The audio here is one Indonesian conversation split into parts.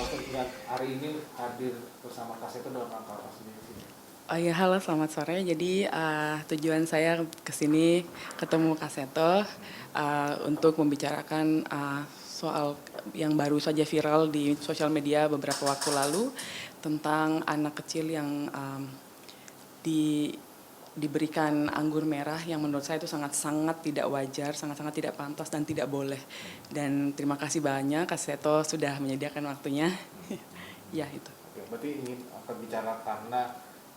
dengan hari ini hadir bersama Kaseto dalam rangka apa sendiri sih? Oh ya, halo selamat sore. Jadi tujuan saya ke sini ketemu Kak Seto untuk membicarakan soal yang baru saja viral di sosial media beberapa waktu lalu tentang anak kecil yang di diberikan anggur merah yang menurut saya itu sangat-sangat tidak wajar, sangat-sangat tidak pantas dan tidak boleh. Dan terima kasih banyak Kak Seto sudah menyediakan waktunya. Ya itu. Oke, berarti ingin bicara karena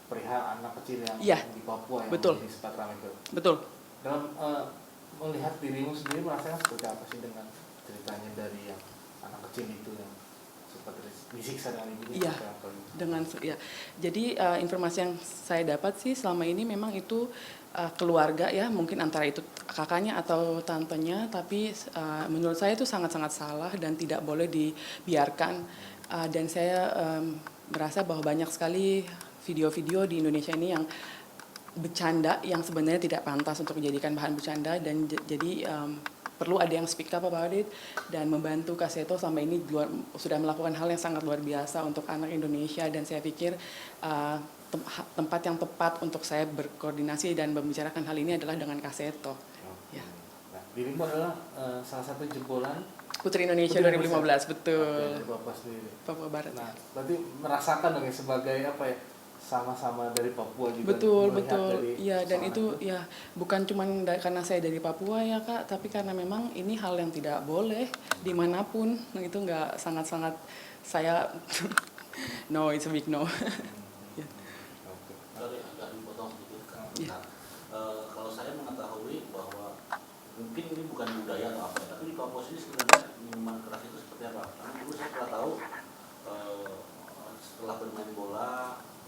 perihal anak kecil yang Iya, di Papua yang betul. menjadi sempat ramai itu. Betul. Dalam melihat dirimu sendiri merasakan seperti apa sih dengan ceritanya dari yang anak kecil itu yang sempat disiksa dengan ibunya? Iya, dengan ya. Jadi informasi yang saya dapat sih selama ini memang itu keluarga ya, mungkin antara itu kakaknya atau tantenya, tapi menurut saya itu sangat-sangat salah dan tidak boleh dibiarkan. Dan saya merasa bahwa banyak sekali video-video di Indonesia ini yang bercanda yang sebenarnya tidak pantas untuk dijadikan bahan bercanda dan jadi perlu ada yang speak up about it dan membantu Kak Seto selama ini sudah melakukan hal yang sangat luar biasa untuk anak Indonesia dan saya pikir tempat yang tepat untuk saya berkoordinasi dan membicarakan hal ini adalah dengan Kak Seto. Ya. Nah, dirimu adalah salah satu jebolan Putri Indonesia 2015, betul. dari Papua sendiri. Papua Barat. Nah, berarti merasakan dong ya sebagai apa ya, sama-sama dari Papua juga. Betul. Iya, dan itu ya bukan cuma karena saya dari Papua ya Kak, tapi karena memang ini hal yang tidak boleh dimanapun. Nah, itu nggak sangat-sangat saya no, it's a big no. Ya. Sorry, agak dipotong sedikit Kak. Ya. Kalau saya mengetahui bahwa mungkin ini bukan budaya atau apa, tapi di Papua sini sebenarnya minuman keras itu seperti apa? Karena dulu saya pernah tahu setelah bermain bola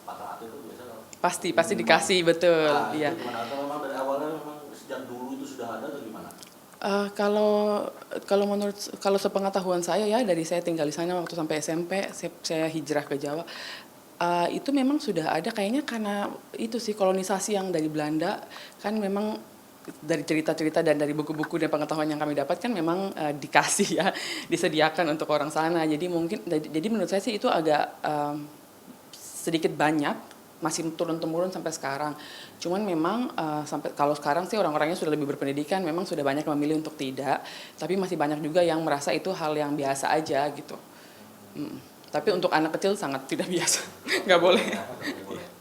patah hati itu biasa Pasti dikasih, betul. Nah, Iya. itu gimana? Atau memang dari awalnya memang sejak dulu itu sudah ada atau gimana? Kalau sepengetahuan saya ya dari saya tinggal di sana waktu sampai SMP, saya hijrah ke Jawa. Itu memang sudah ada kayaknya karena itu sih kolonisasi yang dari Belanda kan memang dari cerita-cerita dan dari buku-buku dan pengetahuan yang kami dapatkan memang dikasih ya disediakan untuk orang sana. Jadi menurut saya sih itu agak sedikit banyak masih turun-temurun sampai sekarang. Cuman memang sampai kalau sekarang sih orang-orangnya sudah lebih berpendidikan, memang sudah banyak yang memilih untuk tidak, tapi masih banyak juga yang merasa itu hal yang biasa aja gitu. Tapi untuk anak kecil sangat tidak biasa, nggak boleh.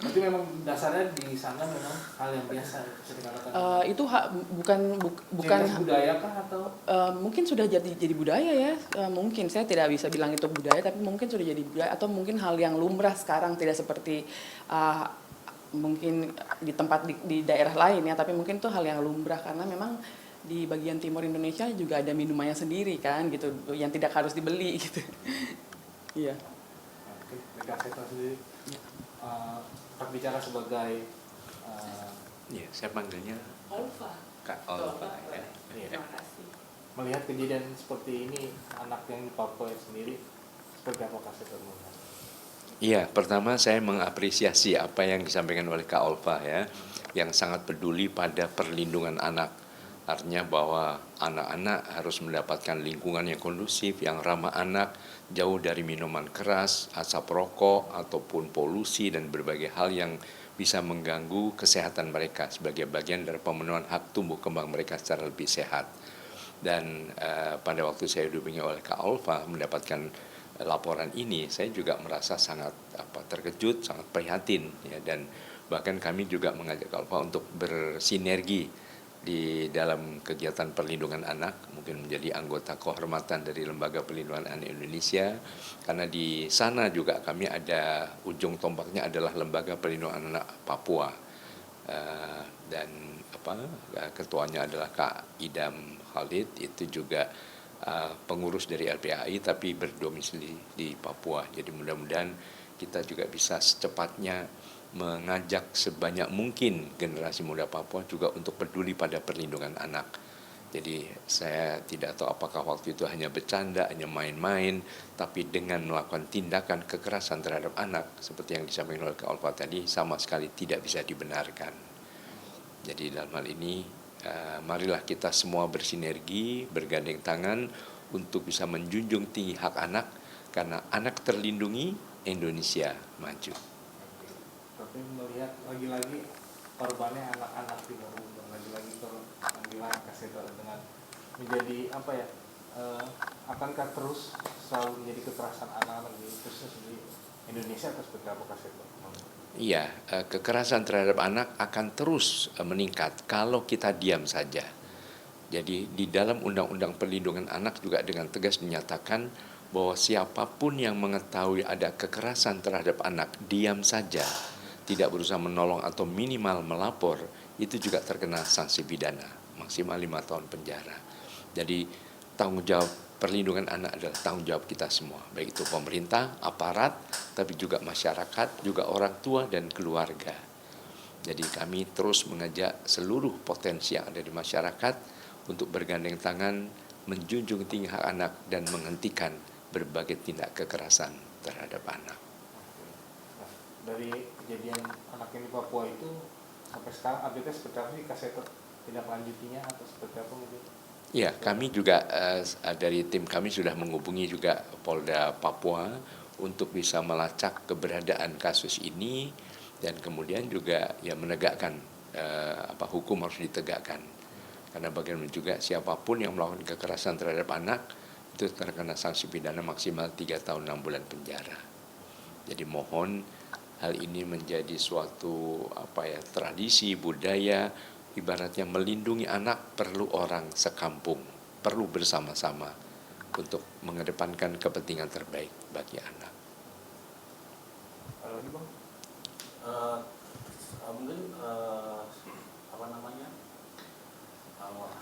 Berarti memang dasarnya di sana memang hal yang biasa bisa dikatakan. Itu bukan budaya kah atau? Mungkin sudah jadi budaya ya. Mungkin saya tidak bisa bilang itu budaya, tapi mungkin sudah jadi budaya atau mungkin hal yang lumrah sekarang tidak seperti mungkin di tempat di daerah lain ya. Tapi mungkin itu hal yang lumrah karena memang di bagian timur Indonesia juga ada minumannya sendiri kan gitu, yang tidak harus dibeli gitu. Iya. Oke, Kak Seto sendiri berbicara sebagai ya, saya panggilnya Olfa. Kak Olfa. Ya. Terima kasih. melihat kejadian seperti ini anak yang di Papua sendiri seperti apa Kak Seto melihat? Iya, pertama saya mengapresiasi apa yang disampaikan oleh Kak Olfa ya, yang sangat peduli pada perlindungan anak. Artinya bahwa anak-anak harus mendapatkan lingkungan yang kondusif, yang ramah anak, jauh dari minuman keras, asap rokok, ataupun polusi dan berbagai hal yang bisa mengganggu kesehatan mereka sebagai bagian dari pemenuhan hak tumbuh kembang mereka secara lebih sehat. Dan pada waktu saya dihubungi oleh Kak Olfa mendapatkan laporan ini, saya juga merasa sangat terkejut, sangat prihatin ya, dan bahkan kami juga mengajak Kak Olfa untuk bersinergi di dalam kegiatan perlindungan anak, mungkin menjadi anggota kehormatan dari Lembaga Perlindungan Anak Indonesia, karena di sana juga kami ada ujung tombaknya adalah Lembaga Perlindungan Anak Papua, dan ketuanya adalah Kak Idam Khalid, itu juga pengurus dari LPAI tapi berdomisili di Papua. Jadi mudah-mudahan kita juga bisa secepatnya mengajak sebanyak mungkin generasi muda Papua juga untuk peduli pada perlindungan anak. Jadi saya tidak tahu apakah waktu itu hanya bercanda, hanya main-main, tapi dengan melakukan tindakan kekerasan terhadap anak seperti yang disampaikan oleh Kak Olfa tadi sama sekali tidak bisa dibenarkan. Jadi dalam hal ini marilah kita semua bersinergi, bergandeng tangan untuk bisa menjunjung tinggi hak anak Karena anak terlindungi, Indonesia maju. Oke. Tapi melihat lagi-lagi korbannya anak-anak di bawah umur, lagi-lagi panggilan Kaseto dengan menjadi apa ya? Akankah terus selalu menjadi kekerasan anak-anak di khususnya di Indonesia atau seperti apa Kaseto? Iya, kekerasan terhadap anak akan terus meningkat kalau kita diam saja. Jadi di dalam Undang-Undang Perlindungan Anak juga dengan tegas dinyatakan bahwa siapapun yang mengetahui ada kekerasan terhadap anak, diam saja, tidak berusaha menolong atau minimal melapor, itu juga terkena sanksi pidana, maksimal 5 tahun penjara. Jadi tanggung jawab perlindungan anak adalah tanggung jawab kita semua, baik itu pemerintah, aparat, tapi juga masyarakat, juga orang tua dan keluarga. Jadi kami terus mengajak seluruh potensi yang ada di masyarakat untuk bergandeng tangan, menjunjung tinggi hak anak dan menghentikan berbagai tindak kekerasan terhadap anak. Nah, dari kejadian anak yang di Papua itu sampai sekarang update-nya seperti apa sih Kaseto? Tidak lanjutinya atau seperti apa mungkin? Ya, kami juga dari tim kami sudah menghubungi juga Polda Papua untuk bisa melacak keberadaan kasus ini dan kemudian juga ya menegakkan hukum harus ditegakkan. Karena bagaimana juga siapapun yang melakukan kekerasan terhadap anak itu terkena sanksi pidana maksimal 3 tahun 6 bulan penjara. Jadi mohon hal ini menjadi suatu tradisi budaya, ibaratnya melindungi anak perlu orang sekampung, perlu bersama-sama untuk mengedepankan kepentingan terbaik bagi anak. Kalau ini Bang? Mungkin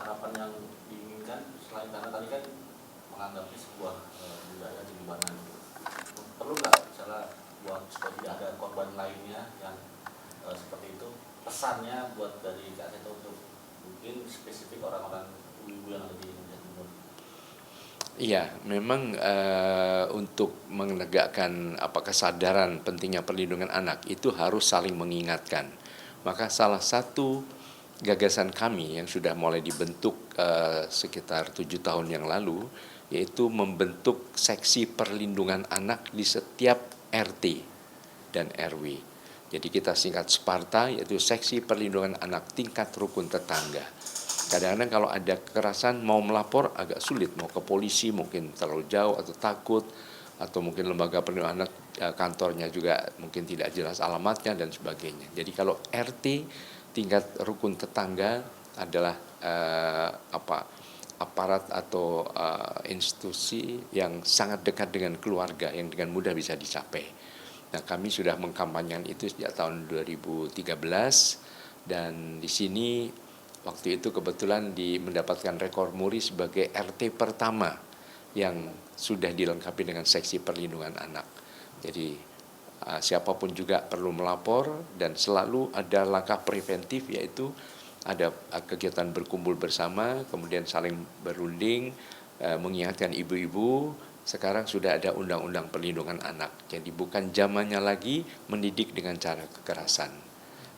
harapan yang diinginkan selain karena tadi kan menganggapnya sebuah budaya di Libanon, perlu nggak misalnya buat supaya tidak ada korban lainnya yang seperti itu, pesannya buat dari Kak Seto untuk mungkin spesifik orang-orang ibu-ibu yang ada di Indonesia Timur? Iya, memang untuk menegakkan kesadaran pentingnya perlindungan anak itu harus saling mengingatkan. Maka salah satu gagasan kami yang sudah mulai dibentuk sekitar 7 tahun yang lalu, yaitu membentuk seksi perlindungan anak di setiap RT dan RW. Jadi kita singkat Sparta, yaitu seksi perlindungan anak tingkat rukun tetangga. Kadang-kadang kalau ada kekerasan mau melapor agak sulit, mau ke polisi mungkin terlalu jauh atau takut, atau mungkin lembaga perlindungan anak kantornya juga mungkin tidak jelas alamatnya dan sebagainya. Jadi kalau RT tingkat rukun tetangga adalah aparat atau institusi yang sangat dekat dengan keluarga yang dengan mudah bisa dicapai. Nah, kami sudah mengkampanyekan itu sejak tahun 2013 dan di sini waktu itu kebetulan mendapatkan rekor muri sebagai RT pertama yang sudah dilengkapi dengan seksi perlindungan anak. Jadi siapapun juga perlu melapor dan selalu ada langkah preventif, yaitu ada kegiatan berkumpul bersama, kemudian saling berunding, mengingatkan ibu-ibu. Sekarang sudah ada undang-undang perlindungan anak, jadi bukan zamannya lagi mendidik dengan cara kekerasan,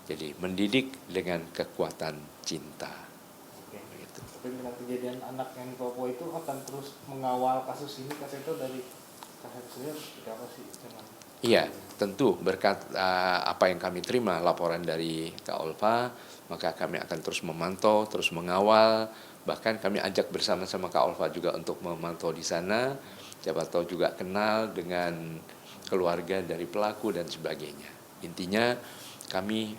jadi mendidik dengan kekuatan cinta. Oke. Tapi dengan kejadian anak yang di Papua itu akan terus mengawal kasus ini Kaseto dari Kaseto sendiri seperti apa sih? Iya, tentu berkat apa yang kami terima laporan dari Kak Olva, maka kami akan terus memantau, terus mengawal, bahkan kami ajak bersama-sama Kak Olva juga untuk memantau di sana, siapa tahu juga kenal dengan keluarga dari pelaku dan sebagainya. Intinya kami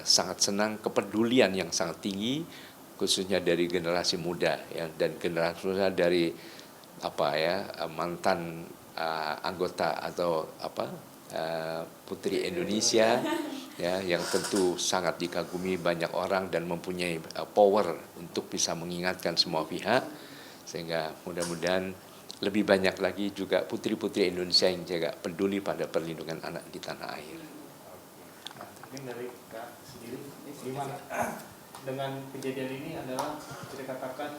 sangat senang kepedulian yang sangat tinggi, khususnya dari generasi muda ya, dan generasi muda dari mantan anggota atau Putri Indonesia ya, yang tentu sangat dikagumi banyak orang dan mempunyai power untuk bisa mengingatkan semua pihak, sehingga mudah-mudahan lebih banyak lagi juga putri-putri Indonesia yang juga peduli pada perlindungan anak di tanah air. Nah, mungkin dari Kak sendiri gimana dengan kejadian ini adalah bisa dikatakan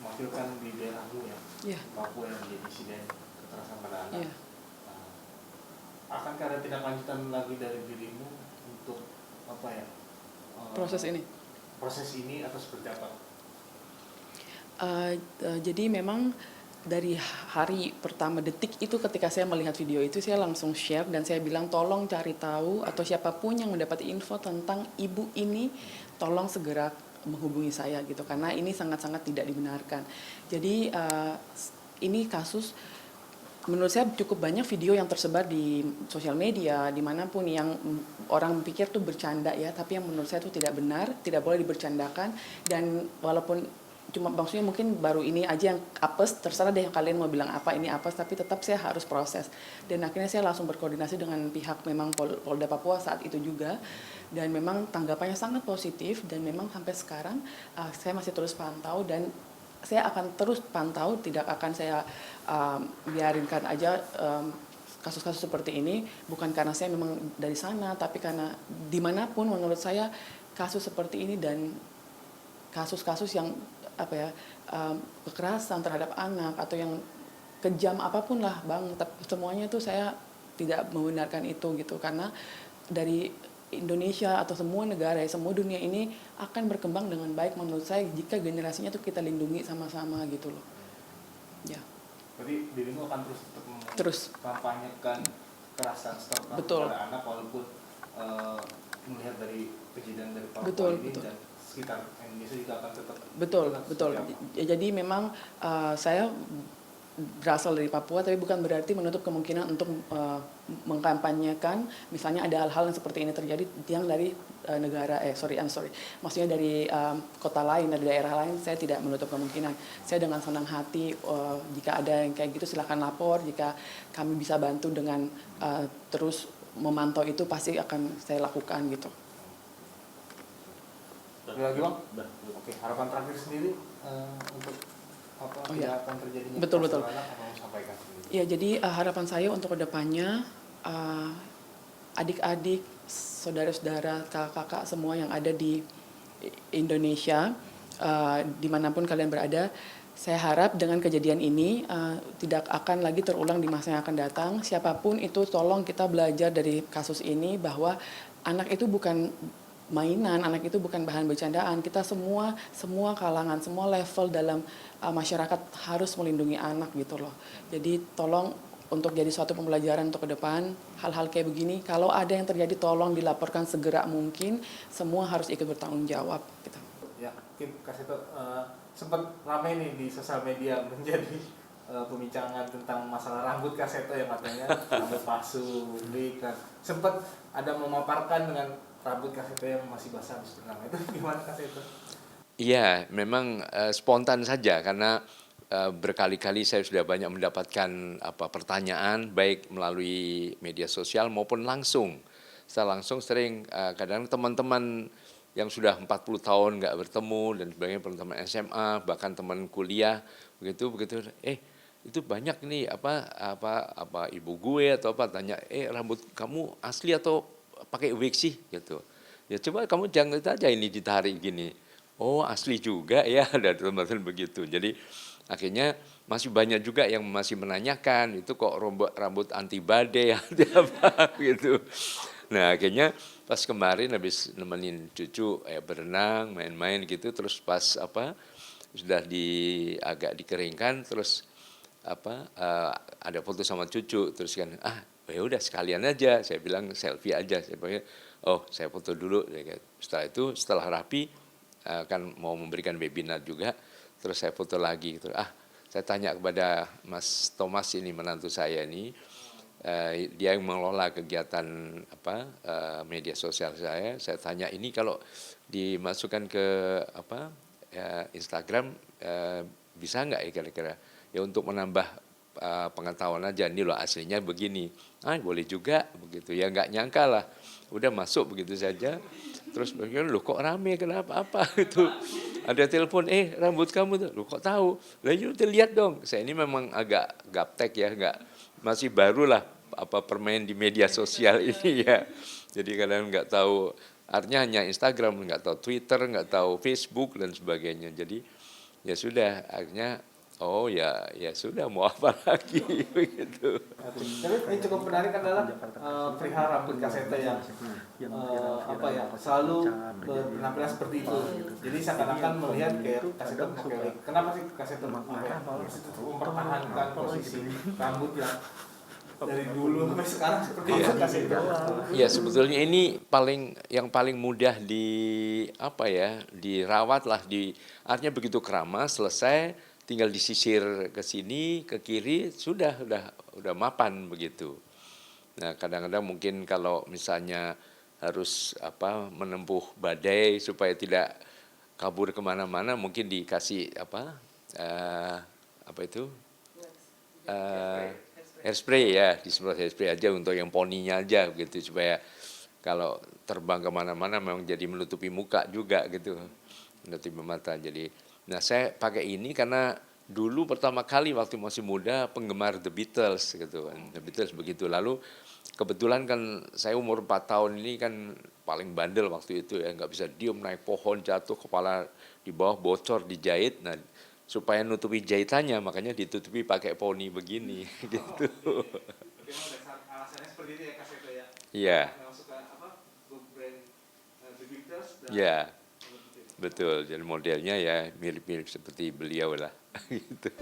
mewakilkan di daerahmu ya, Papua yang menjadi insiden kekerasan pada anak. Yeah. Akankah ada tindak lanjutan lagi dari dirimu untuk proses ini atau seperti apa? Jadi memang dari hari pertama detik itu ketika saya melihat video itu saya langsung share dan saya bilang tolong cari tahu atau siapapun yang mendapat info tentang ibu ini tolong segera menghubungi saya gitu karena ini sangat-sangat tidak dibenarkan. Jadi ini kasus menurut saya cukup banyak video yang tersebar di sosial media dimanapun yang orang pikir tuh bercanda ya, tapi yang menurut saya itu tidak benar, tidak boleh dibercandakan. Dan walaupun cuma maksudnya mungkin baru ini aja yang apes, terserah deh kalian mau bilang apa ini apes, tapi tetap saya harus proses. Dan akhirnya saya langsung berkoordinasi dengan pihak memang Polda Papua saat itu juga, dan memang tanggapannya sangat positif dan memang sampai sekarang saya masih terus pantau dan saya akan terus pantau, tidak akan saya biarinkan aja kasus-kasus seperti ini, bukan karena saya memang dari sana, tapi karena dimanapun menurut saya kasus seperti ini dan kasus-kasus yang kekerasan terhadap anak atau yang kejam apapun lah Bang, semuanya tuh saya tidak membenarkan itu gitu karena dari Indonesia atau semua negara ya semua dunia ini akan berkembang dengan baik menurut saya jika generasinya tuh kita lindungi sama-sama gitu loh. Ya. Berarti dirimu akan terus kampanyekan kekerasan stop pada anak walaupun melihat dari kejadian dari Papua ini dan sekitar Indonesia juga akan tetap betul. Jadi memang saya berasal dari Papua tapi bukan berarti menutup kemungkinan untuk mengkampanyekan misalnya ada hal-hal yang seperti ini terjadi yang dari negara maksudnya dari kota lain dari daerah lain. Saya tidak menutup kemungkinan. Saya dengan senang hati jika ada yang kayak gitu silakan lapor, jika kami bisa bantu dengan terus memantau itu pasti akan saya lakukan gitu. Lagi Bang? Oke, harapan terakhir sendiri untuk apa tidak akan terjadinya betul. anak apa mau sampaikan sendiri? Ya, jadi harapan saya untuk kedepannya adik-adik, saudara-saudara, kakak-kakak semua yang ada di Indonesia dimanapun kalian berada, saya harap dengan kejadian ini tidak akan lagi terulang di masa yang akan datang. Siapapun itu tolong kita belajar dari kasus ini bahwa anak itu bukan mainan, anak itu bukan bahan bercandaan. Kita semua kalangan, semua level dalam masyarakat harus melindungi anak gitu loh. Jadi tolong untuk jadi suatu pembelajaran untuk ke depan, hal-hal kayak begini, kalau ada yang terjadi tolong dilaporkan segera mungkin, semua harus ikut bertanggung jawab gitu. Ya, mungkin kasih tuh sempat ramai nih di sosial media menjadi pembicaraan tentang masalah rambut Kaseto yang katanya rambut palsu, kan. Sempat ada memaparkan dengan rambut Kaseto yang masih basah habis berenang. Itu gimana Kaseto? Iya, memang spontan saja karena berkali-kali saya sudah banyak mendapatkan pertanyaan baik melalui media sosial maupun langsung. Secara langsung sering kadang teman-teman yang sudah 40 tahun nggak bertemu dan sebagainya, teman SMA bahkan teman kuliah begitu itu banyak nih apa ibu gue atau apa tanya rambut kamu asli atau pakai wig sih gitu. Ya coba kamu jangan aja ini ditarik gini. Oh asli juga ya, ada teman-teman begitu. Jadi akhirnya masih banyak juga yang masih menanyakan itu kok rambut anti badai atau apa gitu. Nah akhirnya pas kemarin habis nemenin cucu berenang main-main gitu, terus pas sudah agak dikeringkan, terus ada foto sama cucu, terus kan ya udah sekalian aja, saya bilang selfie aja, saya bilang saya foto dulu. Setelah itu setelah rapi kan mau memberikan webinar juga, terus saya foto lagi, terus saya tanya kepada Mas Thomas ini menantu saya ini, dia yang mengelola kegiatan media sosial saya tanya ini kalau dimasukkan ke Instagram bisa nggak ya kira-kira ya untuk menambah pengetahuan aja, ini loh aslinya begini, boleh juga begitu ya, nggak nyangka lah udah masuk begitu saja. Terus loh kok rame kenapa apa itu ada telepon rambut kamu tuh loh kok tahu lah, yuk lihat dong. Saya ini memang agak gaptek ya, nggak masih baru lah permain di media sosial ini ya, jadi kadang nggak tahu artinya hanya Instagram, nggak tahu Twitter, nggak tahu Facebook dan sebagainya. Jadi ya sudah akhirnya Oh ya, ya sudah mau apa lagi begitu. Tapi yang cukup menarik adalah perihal rambut Kaseta yang apa ya selalu berpenampilan seperti itu. Jadi seakan-akan melihat kayak Kaseta memakai. Kenapa sih Kaseta mempertahankan posisi rambut yang dari dulu sampai sekarang seperti itu Kaseta? Ya sebetulnya ini yang paling mudah dirawat lah, artinya begitu keramas selesai tinggal disisir ke sini ke kiri udah mapan begitu. Nah kadang-kadang mungkin kalau misalnya harus menempuh badai supaya tidak kabur kemana-mana, mungkin dikasih hairspray ya, disemprot hairspray aja untuk yang poninya aja gitu, supaya kalau terbang kemana-mana memang jadi menutupi muka juga gitu, menutupi mata. Jadi nah saya pakai ini karena dulu pertama kali waktu masih muda penggemar The Beatles gitu kan. The Beatles begitu. Lalu kebetulan kan saya umur 4 tahun ini kan paling bandel waktu itu ya, nggak bisa diem, naik pohon jatuh, kepala di bawah bocor, dijahit. Nah supaya nutupi jahitannya makanya ditutupi pakai poni begini gitu. Memang alasannya seperti itu ya Kaseta ya? Iya. Memang suka grup brand The Beatles dan Iya. Betul, jadi modelnya ya mirip-mirip seperti beliau lah gitu.